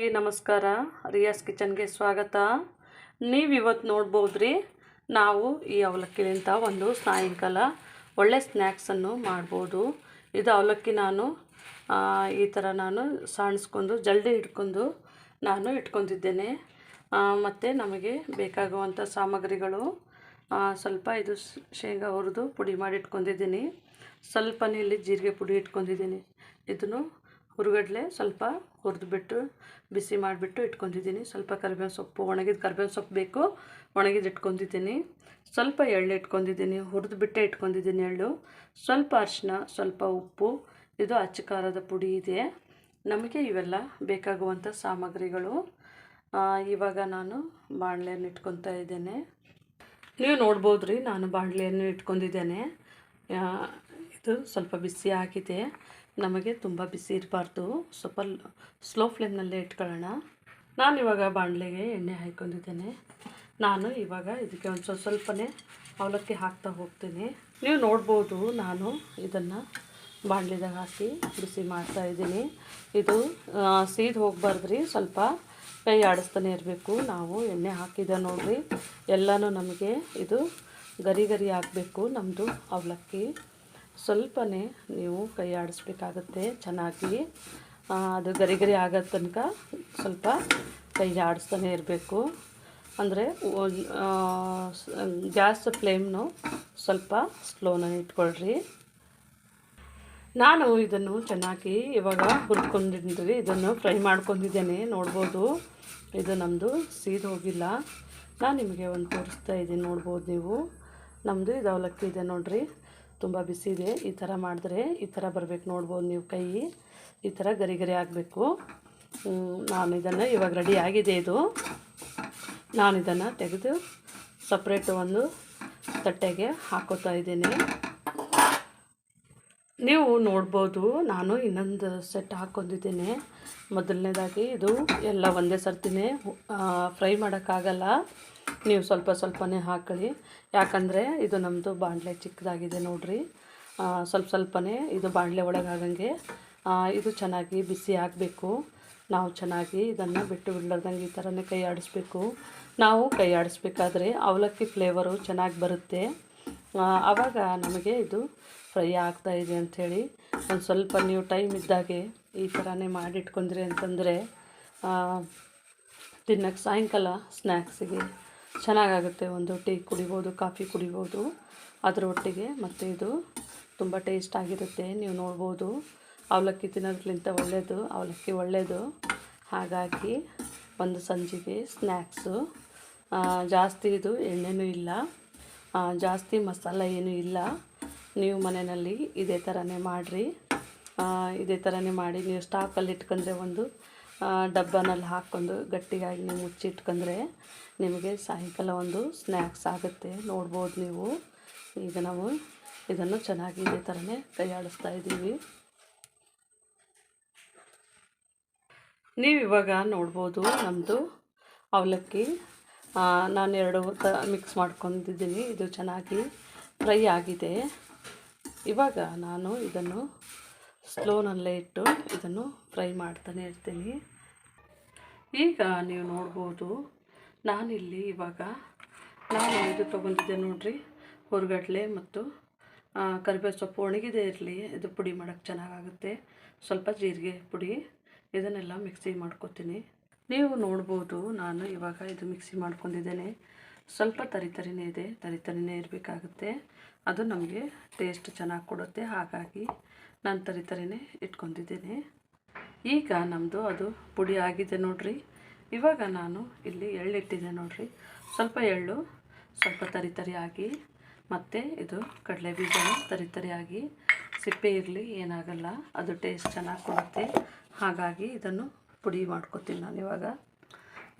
ನಮಸ್ಕಾರ. ರಿಯಾಸ್ ಕಿಚನ್ಗೆ ಸ್ವಾಗತ. ನೀವು ಇವತ್ತು ನೋಡ್ಬೋದ್ರಿ, ನಾವು ಈ ಅವಲಕ್ಕಿಲಿಂದ ಒಂದು ಸಾಯಂಕಾಲ ಒಳ್ಳೆ ಸ್ನ್ಯಾಕ್ಸನ್ನು ಮಾಡ್ಬೋದು. ಇದು ಅವಲಕ್ಕಿ ನಾನು ಈ ಥರ ಸಾಣಿಸ್ಕೊಂಡು ಜಲ್ದಿ ಇಟ್ಕೊಂಡು ನಾನು ಇಟ್ಕೊಂಡಿದ್ದೇನೆ. ಮತ್ತು ನಮಗೆ ಬೇಕಾಗುವಂಥ ಸಾಮಗ್ರಿಗಳು ಸ್ವಲ್ಪ ಇದು ಶೇಂಗಾ ಹುರಿದು ಪುಡಿ ಮಾಡಿ ಇಟ್ಕೊಂಡಿದ್ದೀನಿ. ಸ್ವಲ್ಪನೇ ಇಲ್ಲಿ ಜೀರಿಗೆ ಪುಡಿ ಇಟ್ಕೊಂಡಿದ್ದೀನಿ. ಇದನ್ನು ಹುರುಗಡ್ಲೆ ಸ್ವಲ್ಪ ಹುರಿದ್ಬಿಟ್ಟು ಬಿಸಿ ಮಾಡಿಬಿಟ್ಟು ಇಟ್ಕೊಂಡಿದ್ದೀನಿ. ಸ್ವಲ್ಪ ಕರಿಬೇವು ಸೊಪ್ಪು, ಒಣಗಿದ ಕರಿಬೇವು ಸೊಪ್ಪು ಬೇಕು, ಒಣಗಿದ ಇಟ್ಕೊಂಡಿದ್ದೀನಿ. ಸ್ವಲ್ಪ ಎಳ್ಳು ಇಟ್ಕೊಂಡಿದ್ದೀನಿ, ಹುರಿದ್ಬಿಟ್ಟೆ ಇಟ್ಕೊಂಡಿದ್ದೀನಿ ಎಳ್ಳು. ಸ್ವಲ್ಪ ಅರಿಶಿನ, ಸ್ವಲ್ಪ ಉಪ್ಪು, ಇದು ಅಚ್ಚ ಖಾರದ ಪುಡಿ ಇದೆ. ನಮಗೆ ಇವೆಲ್ಲ ಬೇಕಾಗುವಂಥ ಸಾಮಗ್ರಿಗಳು. ಇವಾಗ ನಾನು ಬಾಣಲೆಯನ್ನು ಇಟ್ಕೊತಾ ಇದ್ದೇನೆ. ನೀವು ನೋಡ್ಬೋದ್ರಿ, ನಾನು ಬಾಣಲೆಯನ್ನು ಇಟ್ಕೊಂಡಿದ್ದೇನೆ. ಇದು ಸ್ವಲ್ಪ ಬಿಸಿ ಆಗಿದೆ. ನಮಗೆ ತುಂಬ ಬಿಸಿ ಇರಬಾರ್ದು, ಸ್ವಲ್ಪ ಸ್ಲೋ ಫ್ಲೇಮ್ನಲ್ಲೇ ಇಟ್ಕೊಳ್ಳೋಣ. ನಾನು ಇವಾಗ ಬಾಣಲೆಗೆ ಎಣ್ಣೆ ಹಾಕ್ಕೊಂಡಿದ್ದೇನೆ. ನಾನು ಇವಾಗ ಇದಕ್ಕೆ ಒಂದು ಸ್ವಲ್ಪನೇ ಅವಲಕ್ಕಿ ಹಾಕ್ತಾ ಹೋಗ್ತೀನಿ. ನೀವು ನೋಡ್ಬೋದು, ನಾನು ಇದನ್ನು ಬಾಣಲೆದಾಗ ಹಾಕಿ ಬಿಸಿ ಮಾಡ್ತಾಯಿದ್ದೀನಿ. ಇದು ಸೀದ್ ಹೋಗಬಾರ್ದ್ರಿ, ಸ್ವಲ್ಪ ಕೈ ಆಡಿಸ್ತಾನೆ ಇರಬೇಕು. ನಾವು ಎಣ್ಣೆ ಹಾಕಿದ ನೋಡ್ರಿ, ಎಲ್ಲನೂ ನಮಗೆ ಇದು ಗರಿ ಗರಿ ಆಗಬೇಕು. ನಮ್ಮದು ಅವಲಕ್ಕಿ ಸ್ವಲ್ಪನೇ ನೀವು ಕೈ ಆಡಿಸ್ಬೇಕಾಗತ್ತೆ ಚೆನ್ನಾಗಿ. ಅದು ಗರಿ ಗರಿ ಆಗೋ ತನಕ ಸ್ವಲ್ಪ ಕೈ ಆಡಿಸ್ತಾನೆ ಇರಬೇಕು. ಅಂದರೆ ಗ್ಯಾಸ್ ಫ್ಲೇಮ್ನು ಸ್ವಲ್ಪ ಸ್ಲೋನ ಇಟ್ಕೊಳ್ರಿ. ನಾನು ಇದನ್ನು ಚೆನ್ನಾಗಿ ಇವಾಗ ಹುರ್ಕೊಂಡಿದ್ದೀನಿ. ಇದನ್ನು ಫ್ರೈ ಮಾಡ್ಕೊಂಡಿದ್ದೇನೆ. ನೋಡ್ಬೋದು, ಇದು ನಮ್ಮದು ಸೀದ್ ಹೋಗಿಲ್ಲ. ನಾನು ನಿಮಗೆ ಒಂದು ತೋರಿಸ್ತಾ ಇದ್ದೀನಿ, ನೋಡ್ಬೋದು ನೀವು. ನಮ್ಮದು ಇದು ಅವಲಕ್ಕಿ ಇದೆ ನೋಡಿರಿ, ತುಂಬ ಬಿಸಿ ಇದೆ. ಈ ಥರ ಮಾಡಿದ್ರೆ ಈ ಥರ ಬರಬೇಕು, ನೋಡ್ಬೋದು ನೀವು. ಕೈ ಈ ಥರ ಗರಿ ಗರಿ ಆಗಬೇಕು. ನಾನು ಇದನ್ನು ಇವಾಗ ರೆಡಿ ಆಗಿದೆ. ಇದು ನಾನು ಇದನ್ನು ತೆಗೆದು ಸಪ್ರೇಟು ಒಂದು ತಟ್ಟೆಗೆ ಹಾಕೋತಾ ಇದ್ದೀನಿ. ನೀವು ನೋಡ್ಬೋದು, ನಾನು ಇನ್ನೊಂದು ಸೆಟ್ ಹಾಕ್ಕೊಂಡಿದ್ದೀನಿ. ಮೊದಲನೇದಾಗಿ ಇದು ಎಲ್ಲ ಒಂದೇ ಸರ್ತಿನೇ ಫ್ರೈ ಮಾಡೋಕ್ಕಾಗಲ್ಲ. ನೀವು ಸ್ವಲ್ಪ ಸ್ವಲ್ಪನೇ ಹಾಕೊಳ್ಳಿ, ಯಾಕಂದರೆ ಇದು ನಮ್ಮದು ಬಾಣಲೆ ಚಿಕ್ಕದಾಗಿದೆ ನೋಡಿರಿ. ಸ್ವಲ್ಪನೇ ಇದು ಬಾಣಲೆ ಒಳಗಾಗಂಗೆ ಇದು ಚೆನ್ನಾಗಿ ಬಿಸಿ ಆಗಬೇಕು. ನಾವು ಚೆನ್ನಾಗಿ ಇದನ್ನು ಬಿಟ್ಟು ಬಿಡಲಾರ್ದಂಗೆ ಈ ಥರನೇ ಕೈ ಆಡಿಸ್ಬೇಕು. ನಾವು ಕೈ ಆಡಿಸ್ಬೇಕಾದ್ರೆ ಅವಲಕ್ಕಿ ಫ್ಲೇವರು ಚೆನ್ನಾಗಿ ಬರುತ್ತೆ. ಆವಾಗ ನಮಗೆ ಇದು ಫ್ರೈ ಆಗ್ತಾಯಿದೆ ಅಂಥೇಳಿ ಒಂದು ಸ್ವಲ್ಪ ನೀವು ಟೈಮ್ ಇದ್ದಾಗೆ ಈ ಥರನೇ ಮಾಡಿಟ್ಕೊಂಡ್ರಿ ಅಂತಂದರೆ ತಿನ್ನೋಕ್ಕೆ ಸಾಯಂಕಾಲ ಸ್ನ್ಯಾಕ್ಸಿಗೆ ಚೆನ್ನಾಗಾಗುತ್ತೆ. ಒಂದು ಟೀ ಕುಡಿಬೋದು, ಕಾಫಿ ಕುಡಿಬೋದು ಅದರ ಒಟ್ಟಿಗೆ. ಮತ್ತು ಇದು ತುಂಬ ಟೇಸ್ಟ್ ಆಗಿರುತ್ತೆ. ನೀವು ನೋಡ್ಬೋದು, ಅವಲಕ್ಕಿ ತಿನ್ನೋದ್ರಿಂದ ಒಳ್ಳೆಯದು, ಅವಲಕ್ಕಿ ಒಳ್ಳೆಯದು. ಹಾಗಾಗಿ ಒಂದು ಸಂಜೆಗೆ ಸ್ನ್ಯಾಕ್ಸು. ಜಾಸ್ತಿ ಇದು ಎಣ್ಣೆನೂ ಇಲ್ಲ, ಜಾಸ್ತಿ ಮಸಾಲ ಏನೂ ಇಲ್ಲ. ನೀವು ಮನೆಯಲ್ಲಿ ಇದೇ ಥರನೇ ಮಾಡಿರಿ. ಇದೇ ಥರನೇ ಮಾಡಿ ನೀವು ಸ್ಟಾಕಲ್ಲಿ ಇಟ್ಕೊಂಡ್ರೆ ಒಂದು ಡಬ್ಬನಲ್ಲಿ ಹಾಕ್ಕೊಂಡು ಗಟ್ಟಿಗಾಗಿ ನೀವು ಮುಚ್ಚಿಟ್ಕೊಂಡ್ರೆ ನಿಮಗೆ ಸಾಯಂಕಾಲ ಒಂದು ಸ್ನ್ಯಾಕ್ಸ್ ಆಗುತ್ತೆ. ನೋಡ್ಬೋದು ನೀವು. ಈಗ ನಾವು ಇದನ್ನು ಚೆನ್ನಾಗಿ ಇದೇ ಥರನೇ ಕೈ ಆಡಿಸ್ತಾ ಇದ್ದೀವಿ. ನೀವು ಇವಾಗ ನೋಡ್ಬೋದು, ನಮ್ಮದು ಅವಲಕ್ಕಿ ನಾನು ಎರಡು ಮಿಕ್ಸ್ ಮಾಡ್ಕೊಂಡಿದ್ದೀನಿ. ಇದು ಚೆನ್ನಾಗಿ ಫ್ರೈ ಆಗಿದೆ. ಇವಾಗ ನಾನು ಇದನ್ನು ಸ್ಲೋನಲ್ಲೇ ಇಟ್ಟು ಇದನ್ನು ಫ್ರೈ ಮಾಡ್ತಾನೆ ಇರ್ತೀನಿ. ಈಗ ನೀವು ನೋಡ್ಬೋದು, ನಾನಿಲ್ಲಿ ಇವಾಗ ಇದು ತೊಗೊಂಡಿದ್ದೆ ನೋಡಿರಿ, ಹುರುಗಡ್ಲೆ ಮತ್ತು ಕರಿಬೇವು ಸೊಪ್ಪು. ಒಣಗಿದೆ ಇರಲಿ, ಇದು ಪುಡಿ ಮಾಡೋಕ್ಕೆ ಚೆನ್ನಾಗಾಗುತ್ತೆ. ಸ್ವಲ್ಪ ಜೀರಿಗೆ ಪುಡಿ, ಇದನ್ನೆಲ್ಲ ಮಿಕ್ಸಿ ಮಾಡ್ಕೊತೀನಿ. ನೀವು ನೋಡ್ಬೋದು, ನಾನು ಇವಾಗ ಇದು ಮಿಕ್ಸಿ ಮಾಡ್ಕೊಂಡಿದ್ದೇನೆ. ಸ್ವಲ್ಪ ತರಿತರಿನೇ ಇದೆ, ತರಿತರಿನೇ ಇರಬೇಕಾಗುತ್ತೆ. ಅದು ನಮಗೆ ಟೇಸ್ಟ್ ಚೆನ್ನಾಗಿ ಕೊಡುತ್ತೆ. ಹಾಗಾಗಿ ನಾನು ತರಿತರಿನೇ ಇಟ್ಕೊಂಡಿದ್ದೇನೆ. ಈಗ ನಮ್ಮದು ಅದು ಪುಡಿ ಆಗಿದೆ ನೋಡಿರಿ. ಇವಾಗ ನಾನು ಇಲ್ಲಿ ಎಳ್ಳಿಟ್ಟಿದ್ದೆ ನೋಡಿರಿ, ಸ್ವಲ್ಪ ಎಳ್ಳು, ಸ್ವಲ್ಪ ತರಿತರಿಯಾಗಿ, ಮತ್ತು ಇದು ಕಡಲೆ ಬೀಜನೂ ತರಿತರಿಯಾಗಿ. ಸಿಪ್ಪೆ ಇರಲಿ, ಏನಾಗಲ್ಲ, ಅದು ಟೇಸ್ಟ್ ಚೆನ್ನಾಗಿ ಕೊಡುತ್ತೆ. ಹಾಗಾಗಿ ಇದನ್ನು ಪುಡಿ ಮಾಡ್ಕೊತೀನಿ ನಾನು ಇವಾಗ.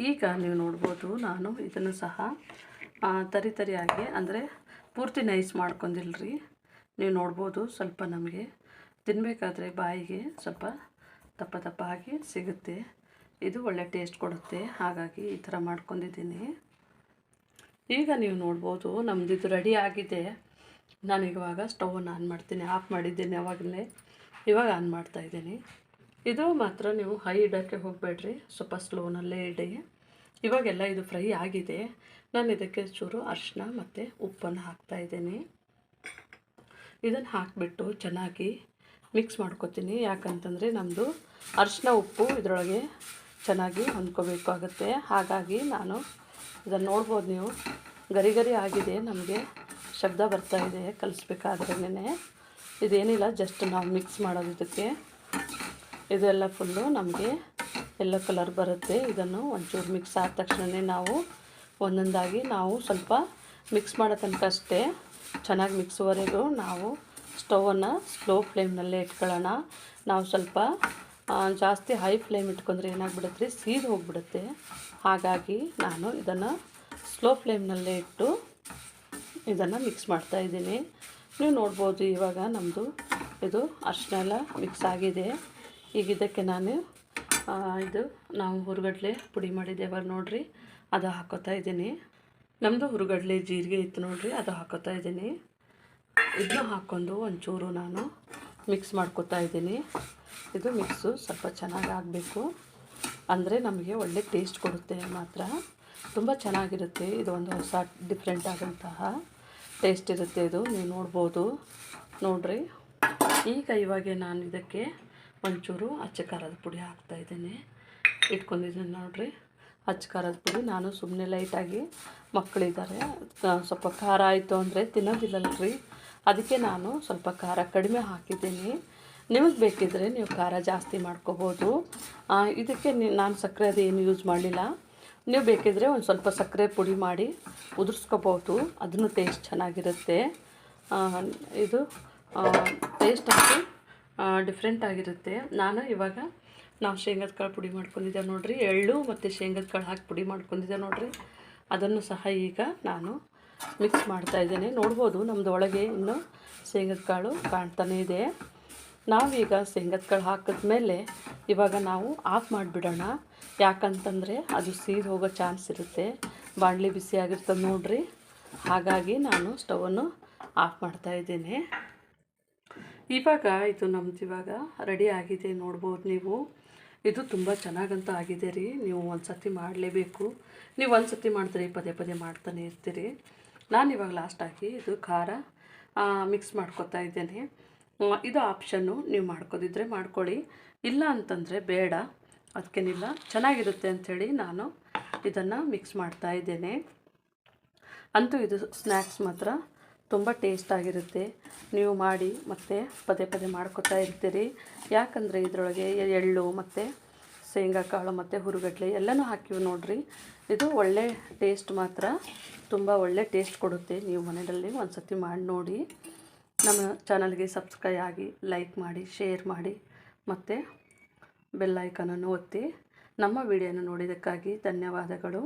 ಈಗ ನೀವು ನೋಡ್ಬೋದು, ನಾನು ಇದನ್ನು ಸಹ ತರಿತರಿಯಾಗಿ, ಅಂದರೆ ಪೂರ್ತಿ ನೈಸ್ ಮಾಡ್ಕೊಂಡಿಲ್ರಿ. ನೀವು ನೋಡ್ಬೋದು, ಸ್ವಲ್ಪ ನಮಗೆ ತಿನ್ನಬೇಕಾದ್ರೆ ಬಾಯಿಗೆ ಸ್ವಲ್ಪ ದಪ್ಪ ದಪ್ಪ ಆಗಿ ಸಿಗುತ್ತೆ. ಇದು ಒಳ್ಳೆ ಟೇಸ್ಟ್ ಕೊಡುತ್ತೆ. ಹಾಗಾಗಿ ಈ ಥರ ಮಾಡ್ಕೊಂಡಿದ್ದೀನಿ. ಈಗ ನೀವು ನೋಡ್ಬೋದು, ನಮ್ಮದು ಇದು ರೆಡಿ ಆಗಿದೆ. ನಾನು ಇವಾಗ ಸ್ಟವನ್ನು ಆನ್ ಮಾಡ್ತೀನಿ. ಆಫ್ ಮಾಡಿದ್ದೇನೆ ಆವಾಗಲೇ, ಇವಾಗ ಆನ್ ಮಾಡ್ತಾಯಿದ್ದೀನಿ. ಇದು ಮಾತ್ರ ನೀವು ಹೈ ಇಡೋಕ್ಕೆ ಹೋಗಬೇಡ್ರಿ, ಸ್ವಲ್ಪ ಸ್ಲೋನಲ್ಲೇ ಇಡಿ. ಇವಾಗೆಲ್ಲ ಇದು ಫ್ರೈ ಆಗಿದೆ. ನಾನು ಇದಕ್ಕೆ ಚೂರು ಅರಿಶಿನ ಮತ್ತು ಉಪ್ಪನ್ನು ಹಾಕ್ತಾಯಿದ್ದೀನಿ. ಇದನ್ನು ಹಾಕಿಬಿಟ್ಟು ಚೆನ್ನಾಗಿ ಮಿಕ್ಸ್ ಮಾಡ್ಕೊತೀನಿ. ಯಾಕಂತಂದರೆ ನಮ್ಮದು ಅರಿಶಿನ ಉಪ್ಪು ಇದರೊಳಗೆ ಚೆನ್ನಾಗಿ ಹೊಂದ್ಕೋಬೇಕಾಗುತ್ತೆ. ಹಾಗಾಗಿ ನಾನು ಇದನ್ನು ನೋಡ್ಬೋದು ನೀವು, ಗರಿ ಗರಿ ಆಗಿದೆ, ನಮಗೆ ಶಬ್ದ ಬರ್ತಾಯಿದೆ ಕಲಿಸ್ಬೇಕಾದ್ರೇ. ಇದೇನಿಲ್ಲ, ಜಸ್ಟ್ ನಾವು ಮಿಕ್ಸ್ ಮಾಡೋದು ಇದಕ್ಕೆ. ಇದೆಲ್ಲ ಫುಲ್ಲು ನಮಗೆ ಯೆಲ್ಲೋ ಕಲರ್ ಬರುತ್ತೆ. ಇದನ್ನು ಒಂಚೂರು ಮಿಕ್ಸ್ ಆದ ತಕ್ಷಣವೇ ನಾವು ಒಂದೊಂದಾಗಿ ನಾವು ಸ್ವಲ್ಪ ಮಿಕ್ಸ್ ಮಾಡೋ ತನಕ ಅಷ್ಟೇ, ಚೆನ್ನಾಗಿ ಮಿಕ್ಸ್ವರೆಗೂ ನಾವು ಸ್ಟವನ್ನು ಸ್ಲೋ ಫ್ಲೇಮ್ನಲ್ಲೇ ಇಟ್ಕೊಳ್ಳೋಣ. ನಾವು ಸ್ವಲ್ಪ ಜಾಸ್ತಿ ಹೈ ಫ್ಲೇಮ್ ಇಟ್ಕೊಂಡ್ರೆ ಏನಾಗ್ಬಿಡುತ್ತೆ, ಸೀದು ಹೋಗಿಬಿಡುತ್ತೆ. ಹಾಗಾಗಿ ನಾನು ಇದನ್ನು ಸ್ಲೋ ಫ್ಲೇಮ್ನಲ್ಲೇ ಇಟ್ಟು ಇದನ್ನು ಮಿಕ್ಸ್ ಮಾಡ್ತಾಯಿದ್ದೀನಿ. ನೀವು ನೋಡ್ಬೋದು ಇವಾಗ ನಮ್ಮದು ಇದು ಅರಿಶಿನ ಎಲ್ಲ ಮಿಕ್ಸ್ ಆಗಿದೆ. ಈಗ ಇದಕ್ಕೆ ನಾನು ನಾವು ಹುರುಗಡ್ಲೆ ಪುಡಿ ಮಾಡಿದ್ದೇವಲ್ಲ ನೋಡಿರಿ, ಅದು ಹಾಕೋತಾ ಇದ್ದೀನಿ. ನಮ್ಮದು ಹುರುಗಡ್ಲೆ ಜೀರಿಗೆ ಇತ್ತು ನೋಡಿರಿ, ಅದು ಹಾಕೋತಾ ಇದ್ದೀನಿ. ಇದನ್ನು ಹಾಕ್ಕೊಂಡು ಒಂಚೂರು ನಾನು ಮಿಕ್ಸ್ ಮಾಡ್ಕೊತಾ ಇದ್ದೀನಿ. ಇದು ಮಿಕ್ಸು ಸ್ವಲ್ಪ ಚೆನ್ನಾಗಿ ಆಗಬೇಕು, ಅಂದರೆ ನಮಗೆ ಒಳ್ಳೆ ಟೇಸ್ಟ್ ಕೊಡುತ್ತೆ. ಮಾತ್ರ ತುಂಬ ಚೆನ್ನಾಗಿರುತ್ತೆ. ಇದು ಒಂದು ಹೊಸ ಡಿಫ್ರೆಂಟ್ ಆದಂತಹ ಟೇಸ್ಟ್ ಇರುತ್ತೆ. ಇದು ನೀವು ನೋಡ್ಬೋದು ನೋಡಿರಿ. ಈಗ ಇವಾಗ ನಾನು ಇದಕ್ಕೆ ಒಂಚೂರು ಅಚ್ಚ ಖಾರದ ಪುಡಿ ಹಾಕ್ತಾಯಿದ್ದೀನಿ. ಇಟ್ಕೊಂಡಿದ್ದೀನಿ ನೋಡಿರಿ ಅಚ್ಚ ಖಾರದ ಪುಡಿ. ನಾನು ಸುಮ್ಮನೆ ಲೈಟಾಗಿ, ಮಕ್ಕಳಿದ್ದಾರೆ, ಸ್ವಲ್ಪ ಖಾರ ಆಯಿತು ಅಂದರೆ ತಿನ್ನೋದಿಲ್ಲಲ್ರಿ, ಅದಕ್ಕೆ ನಾನು ಸ್ವಲ್ಪ ಖಾರ ಕಡಿಮೆ ಹಾಕಿದ್ದೀನಿ. ನಿಮಗೆ ಬೇಕಿದ್ದರೆ ನೀವು ಖಾರ ಜಾಸ್ತಿ ಮಾಡ್ಕೋಬೋದು. ಇದಕ್ಕೆ ನಾನು ಸಕ್ಕರೆ ಅದೇನು ಯೂಸ್ ಮಾಡಲಿಲ್ಲ. ನೀವು ಬೇಕಿದ್ದರೆ ಒಂದು ಸ್ವಲ್ಪ ಸಕ್ಕರೆ ಪುಡಿ ಮಾಡಿ ಉದುರಿಸ್ಕೋಬೋದು, ಅದನ್ನು ಟೇಸ್ಟ್ ಚೆನ್ನಾಗಿರುತ್ತೆ. ಇದು ಟೇಸ್ಟ್ ಅಂತೂ ಡಿಫ್ರೆಂಟ್ ಆಗಿರುತ್ತೆ. ನಾನು ಇವಾಗ ನಾವು ಶೇಂಗದ ಕಾಳು ಪುಡಿ ಮಾಡ್ಕೊಂಡಿದ್ದೆ ನೋಡಿರಿ, ಎಳ್ಳು ಮತ್ತು ಶೇಂಗದ ಕಾಳು ಹಾಕಿ ಪುಡಿ ಮಾಡ್ಕೊಂಡಿದ್ದೆ ನೋಡಿರಿ, ಅದನ್ನು ಸಹ ಈಗ ನಾನು ಮಿಕ್ಸ್ ಮಾಡ್ತಾಯಿದ್ದೇನೆ. ನೋಡ್ಬೋದು ನಮ್ಮದು ಒಳಗೆ ಇನ್ನೂ ಶೇಂಗದ ಕಾಳು ಕಾಣ್ತಾನೇ ಇದೆ. ನಾವೀಗ ಶೇಂಗದ ಕಾಳು ಹಾಕಿದ್ಮೇಲೆ ಇವಾಗ ನಾವು ಆಫ್ ಮಾಡಿಬಿಡೋಣ. ಯಾಕಂತಂದರೆ ಅದು ಸೀದು ಹೋಗೋ ಚಾನ್ಸ್ ಇರುತ್ತೆ, ಬಾಣಲಿ ಬಿಸಿಯಾಗಿರ್ತದೆ ನೋಡಿರಿ. ಹಾಗಾಗಿ ನಾನು ಸ್ಟವನ್ನು ಆಫ್ ಮಾಡ್ತಾಯಿದ್ದೇನೆ. ಇವಾಗ ಇದು ನಮ್ಮದು ಇವಾಗ ರೆಡಿ ಆಗಿದೆ ನೋಡ್ಬೋದು ನೀವು. ಇದು ತುಂಬ ಚೆನ್ನಾಗಂತೂ ಆಗಿದೆ ರೀ. ನೀವು ಒಂದು ಸತಿ ಮಾಡಲೇಬೇಕು. ನೀವು ಒಂದು ಸತಿ ಮಾಡಿದ್ರೆ ಪದೇ ಪದೇ ಮಾಡ್ತಾನೆ ಇರ್ತೀರಿ. ನಾನು ಇವಾಗ ಲಾಸ್ಟಾಗಿ ಇದು ಖಾರ ಮಿಕ್ಸ್ ಮಾಡ್ಕೊತಾ ಇದ್ದೇನೆ. ಇದು ಆಪ್ಷನ್ನು, ನೀವು ಮಾಡ್ಕೋದಿದ್ರೆ ಮಾಡ್ಕೊಳ್ಳಿ, ಇಲ್ಲ ಅಂತಂದರೆ ಬೇಡ, ಅದಕ್ಕೇನಿಲ್ಲ, ಚೆನ್ನಾಗಿರುತ್ತೆ ಅಂಥೇಳಿ ನಾನು ಇದನ್ನು ಮಿಕ್ಸ್ ಮಾಡ್ತಾ ಇದ್ದೇನೆ. ಅಂತೂ ಇದು ಸ್ನ್ಯಾಕ್ಸ್ ಮಾತ್ರ ತುಂಬ ಟೇಸ್ಟಾಗಿರುತ್ತೆ. ನೀವು ಮಾಡಿ ಮತ್ತು ಪದೇ ಪದೇ ಮಾಡ್ಕೊತಾ ಇರ್ತೀರಿ. ಯಾಕಂದರೆ ಇದರೊಳಗೆ ಎಳ್ಳು ಮತ್ತು ಶೇಂಗಾ ಕಾಳು ಮತ್ತು ಹುರುಗಡ್ಲೆ ಎಲ್ಲನೂ ಹಾಕಿವಿ ನೋಡಿರಿ. ಇದು ಒಳ್ಳೆ ಟೇಸ್ಟ್, ಮಾತ್ರ ತುಂಬ ಒಳ್ಳೆ ಟೇಸ್ಟ್ ಕೊಡುತ್ತೆ. ನೀವು ಮನೆಯಲ್ಲಿ ಒಂದು ಸತಿ ಮಾಡಿ ನೋಡಿ. ನಮ್ಮ ಚಾನಲ್ಗೆ ಸಬ್ಸ್ಕ್ರೈಬ್ ಆಗಿ, ಲೈಕ್ ಮಾಡಿ, ಶೇರ್ ಮಾಡಿ ಮತ್ತು ಬೆಲ್ ಐಕಾನನ್ನು ಒತ್ತಿ. ನಮ್ಮ ವಿಡಿಯೋನ ನೋಡಿದ್ದಕ್ಕಾಗಿ ಧನ್ಯವಾದಗಳು.